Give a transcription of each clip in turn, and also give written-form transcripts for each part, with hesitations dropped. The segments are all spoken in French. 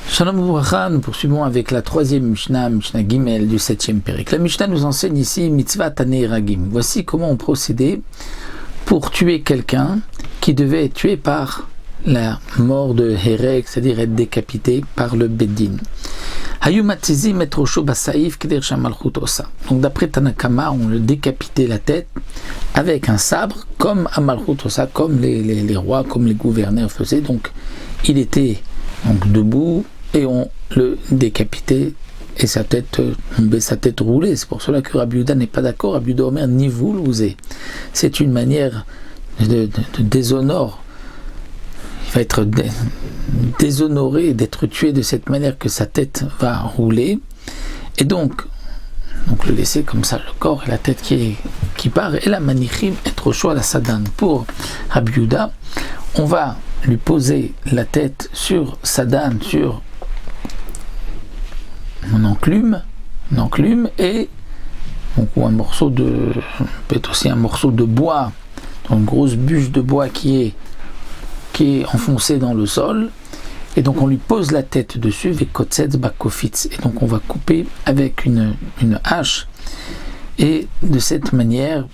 Shalom Uvracha, nous poursuivons avec la troisième Mishnah, Mishnah Gimel du 7e Pérek. La Mishnah nous enseigne ici Mitzvah Tanei Ragim. Voici comment on procédait pour tuer quelqu'un qui devait être tué par la mort de Hérek, c'est-à-dire être décapité par le Beddin. Donc d'après Tanakama, on le décapitait la tête avec un sabre, comme à Malchut Osa, comme les rois, comme les gouverneurs faisaient. Donc il était donc debout et on le décapitait et sa tête roulait. C'est pour cela que Rabbi Yehuda n'est pas d'accord. Rabbi Yehuda Omer ni vous l'osez. C'est une manière de déshonore. Il va être déshonoré d'être tué de cette manière que sa tête va rouler. Et donc le laisser comme ça, le corps et la tête qui part. Et la manichim être au choix à la sadan. Pour Rabbi Yehuda, on va lui poser la tête sur sadan, sur un enclume et donc, ou un morceau peut-être aussi un morceau de bois, une grosse bûche de bois qui est enfoncée dans le sol, et donc on lui pose la tête dessus avec kotsetz bakofitz, et donc on va couper avec une hache, et de cette manière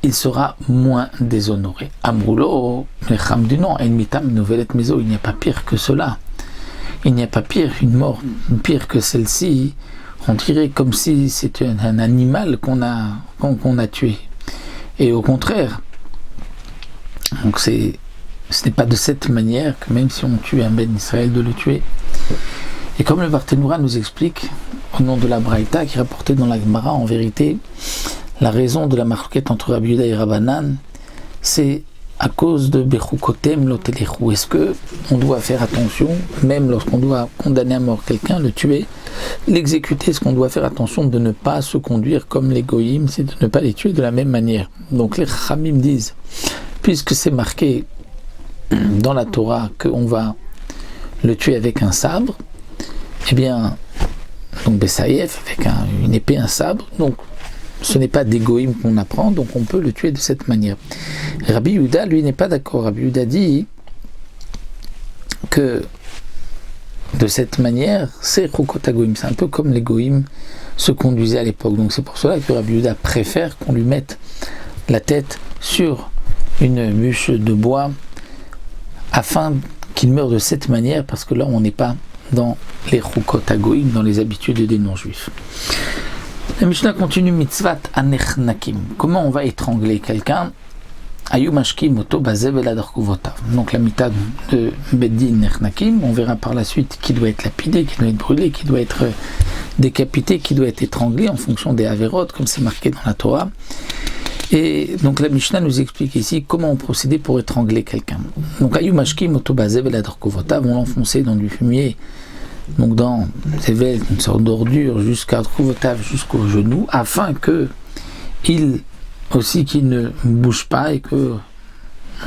il sera moins déshonoré. Amroulo, le chamdunon, en mitam nouvelle maison, il n'y a pas pire que cela. Il n'y a pas pire, une mort pire que celle-ci. On dirait comme si c'était un animal qu'on a tué. Et au contraire, donc ce n'est pas de cette manière que même si on tue un Ben Israël de le tuer. Et comme le Barthénoura nous explique, au nom de la Braïta, qui est rapportée dans la Gemara, en vérité, la raison de la marquette entre Rabbi Yehuda et Rabbanan, c'est à cause de Bechukotem Lotelechu. Est-ce que on doit faire attention, même lorsqu'on doit condamner à mort quelqu'un, le tuer, l'exécuter, est-ce qu'on doit faire attention de ne pas se conduire comme les goyim, c'est de ne pas les tuer de la même manière. Donc les Chachamim disent, puisque c'est marqué dans la Torah qu'on va le tuer avec un sabre, eh bien, donc Bessaïef, avec une épée, un sabre, donc ce n'est pas des goïms qu'on apprend, donc on peut le tuer de cette manière. Rabbi Yehuda, lui, n'est pas d'accord. Rabbi Yehuda dit que de cette manière, c'est Chukot HaGoïm. C'est un peu comme les goïms se conduisaient à l'époque. Donc c'est pour cela que Rabbi Yehuda préfère qu'on lui mette la tête sur une bûche de bois afin qu'il meure de cette manière, parce que là, on n'est pas dans les Chukot HaGoïm, dans les habitudes des non-juifs. La Mishnah continue, mitzvat anechnakim. Comment on va étrangler quelqu'un? Ayumashkim oto bazev eladarkuvotav. Donc la mitad de Beddin nechnakim, on verra par la suite qui doit être lapidé, qui doit être brûlé, qui doit être décapité, qui doit être étranglé en fonction des avérotes, comme c'est marqué dans la Torah. Et donc la Mishnah nous explique ici comment on procédait pour étrangler quelqu'un. Donc ayumashkim oto bazev eladarkuvotav, on l'enfonçait dans du fumier, donc dans une sorte d'ordure jusqu'au jusqu'au genou, afin que qu'il ne bouge pas et que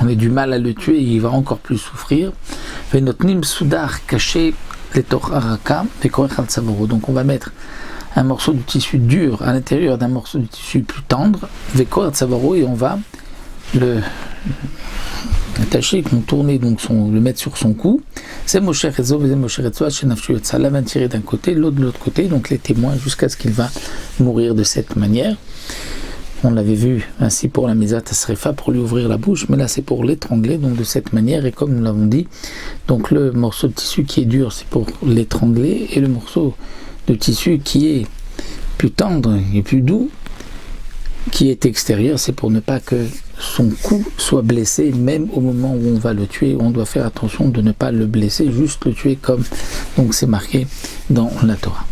on ait du mal à le tuer et il va encore plus souffrir. Donc on va mettre un morceau de tissu dur à l'intérieur d'un morceau de tissu plus tendre, et on va le attacher, contourner, donc le mettre sur son cou. C'est Moshe Rezo, c'est Moshe Rezo, l'un va tirer d'un côté, l'autre de l'autre côté, donc les témoins, jusqu'à ce qu'il va mourir de cette manière. On l'avait vu ainsi pour la Mizat Asrefa, pour lui ouvrir la bouche, mais là c'est pour l'étrangler, donc de cette manière, et comme nous l'avons dit, donc le morceau de tissu qui est dur, c'est pour l'étrangler, et le morceau de tissu qui est plus tendre et plus doux, qui est extérieur, c'est pour ne pas que son cou soit blessé, même au moment où on va le tuer. On doit faire attention de ne pas le blesser, juste le tuer comme donc c'est marqué dans la Torah.